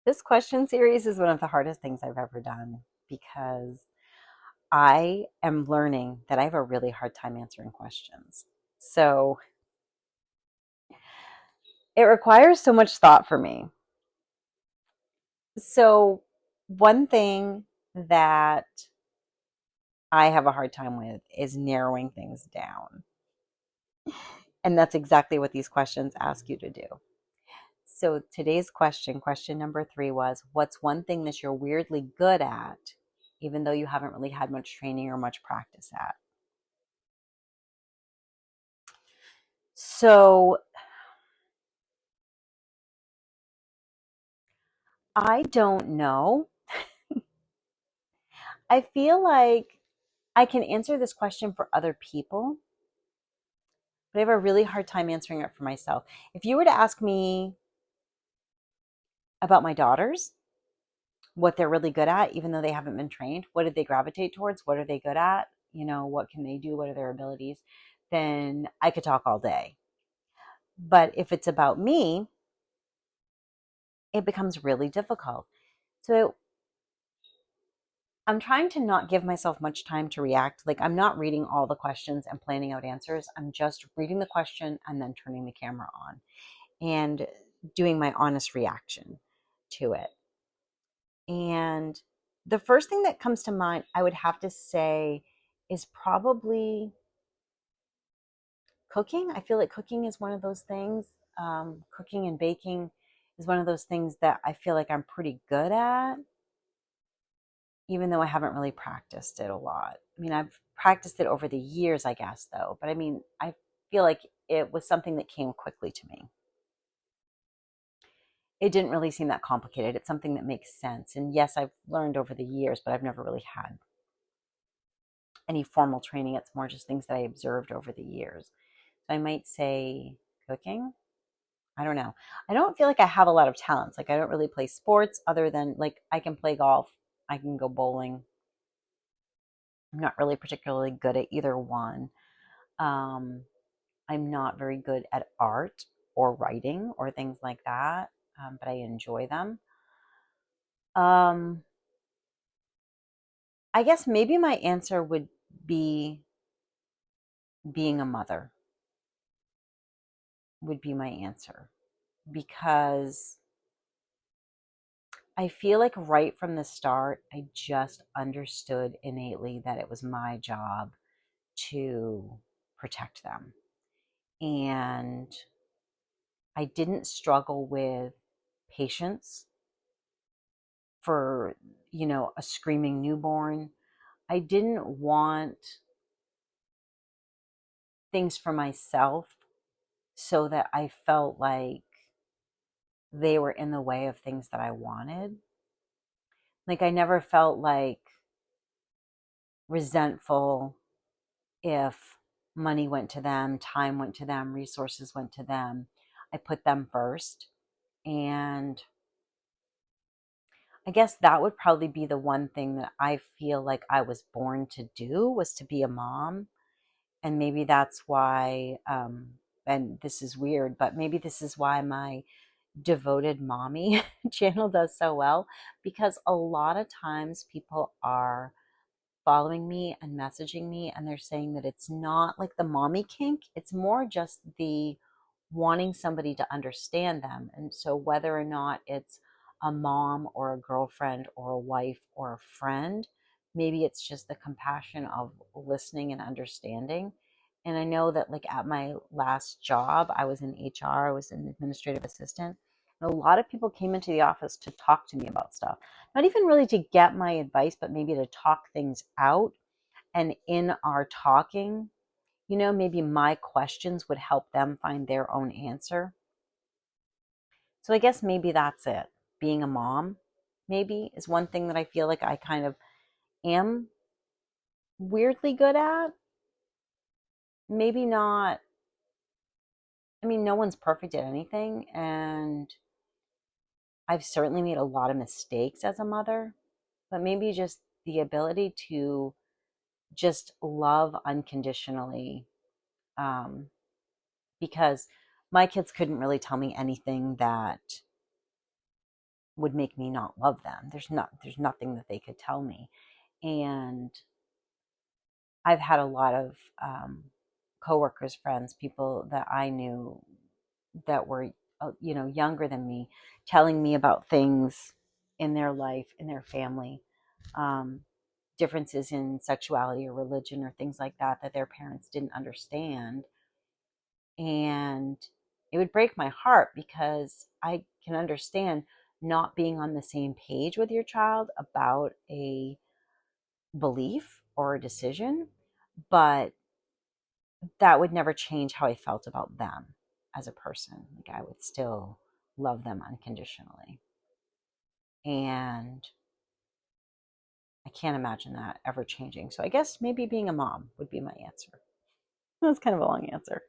This question series is one of the hardest things I've ever done because I am learning that I have a really hard time answering questions. So it requires so much thought for me. So, one thing that I have a hard time with is narrowing things down. And that's exactly what these questions ask you to do. So, today's question number 3 was, what's one thing that you're weirdly good at, even though you haven't really had much training or much practice at? So I don't know. I feel like I can answer this question for other people, but I have a really hard time answering it for myself. If you were to ask me about my daughters, what they're really good at, even though they haven't been trained, what did they gravitate towards? What are they good at? What can they do? What are their abilities? Then I could talk all day. But if it's about me, it becomes really difficult. So I'm trying to not give myself much time to react. Like, I'm not reading all the questions and planning out answers. I'm just reading the question and then turning the camera on and doing my honest reaction to it. And the first thing that comes to mind, I would have to say, is probably cooking. I feel like cooking is one of those things. Cooking and baking is one of those things that I feel like I'm pretty good at, even though I haven't really practiced it a lot. I mean, I've practiced it over the years, I guess, though. But I mean, I feel like it was something that came quickly to me. It didn't really seem that complicated. It's something that makes sense. And yes, I've learned over the years, but I've never really had any formal training. It's more just things that I observed over the years. So I might say cooking. I don't know. I don't feel like I have a lot of talents. Like, I don't really play sports other than, like, I can play golf, I can go bowling. I'm not really particularly good at either one. Um, I'm not very good at art or writing or things like that, but I enjoy them. Um, I guess maybe my answer would be being a mother, would be my answer, because I feel like right from the start, I just understood innately that it was my job to protect them. And I didn't struggle with patience for, a screaming newborn. I didn't want things for myself so that I felt like they were in the way of things that I wanted. Like, I never felt like resentful if money went to them, time went to them, resources went to them. I put them first. And I guess that would probably be the one thing that I feel like I was born to do, was to be a mom. And maybe that's why, and this is weird, but maybe this is why my devoted mommy channel does so well, because a lot of times people are following me and messaging me and they're saying that it's not like the mommy kink, it's more just the wanting somebody to understand them. And so whether or not it's a mom or a girlfriend or a wife or a friend, maybe it's just the compassion of listening and understanding. And I know that, like, at my last job, I was in HR, I was an administrative assistant. And a lot of people came into the office to talk to me about stuff, not even really to get my advice, but maybe to talk things out. And in our talking, maybe my questions would help them find their own answer. So I guess maybe that's it. Being a mom, maybe, is one thing that I feel like I kind of am weirdly good at. Maybe not. I mean, no one's perfect at anything. And I've certainly made a lot of mistakes as a mother, but maybe just the ability to just love unconditionally, um, because my kids couldn't really tell me anything that would make me not love them. There's nothing that they could tell me. And I've had a lot of coworkers, friends, people that I knew that were younger than me, telling me about things in their life, in their family, um, differences in sexuality or religion or things like that that their parents didn't understand. And it would break my heart because I can understand not being on the same page with your child about a belief or a decision, but that would never change how I felt about them as a person. Like I would still love them unconditionally. And I can't imagine that ever changing. So I guess maybe being a mom would be my answer. That's kind of a long answer.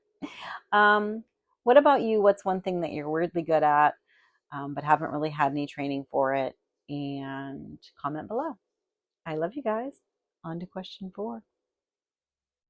Um, what about you? What's one thing that you're weirdly good at, but haven't really had any training for it? And comment below. I love you guys. On to question 4.